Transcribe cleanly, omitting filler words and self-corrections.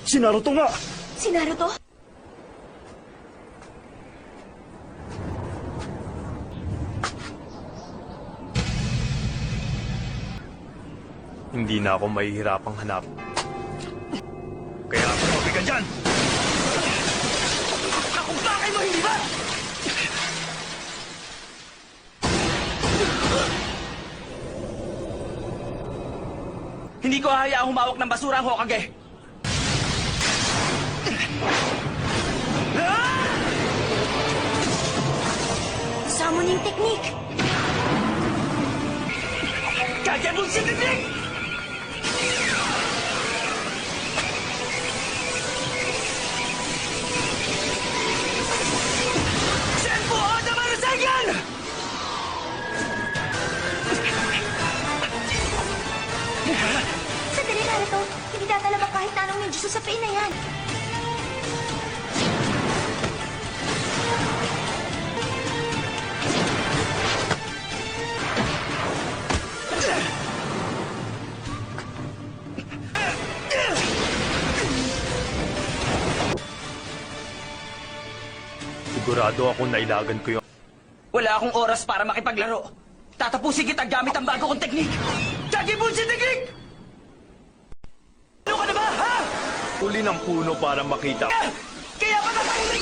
Si Naruto nga! Si Naruto? Hindi na ako mahihirapang hanap. Kaya tumabi ka dyan! Akong bakay mo, hindi ba? Hindi ko hahayaang humawak ng basura ang Hokage! Summoning technique! Kagebunsin technique! Senpu Oda Rasengan! Sandali, Naruto. Hindi tatalabak kahit na anong ninjutsu sa pain na yan. Sigurado ako na ilagan ko yung... Wala akong oras para makipaglaro. Tatapusin kita gamit ang bago kong teknik. Kagebunsin technique! Ano ka na ba, ha? Uli ng puno para makita. Kaya pa tatanggalin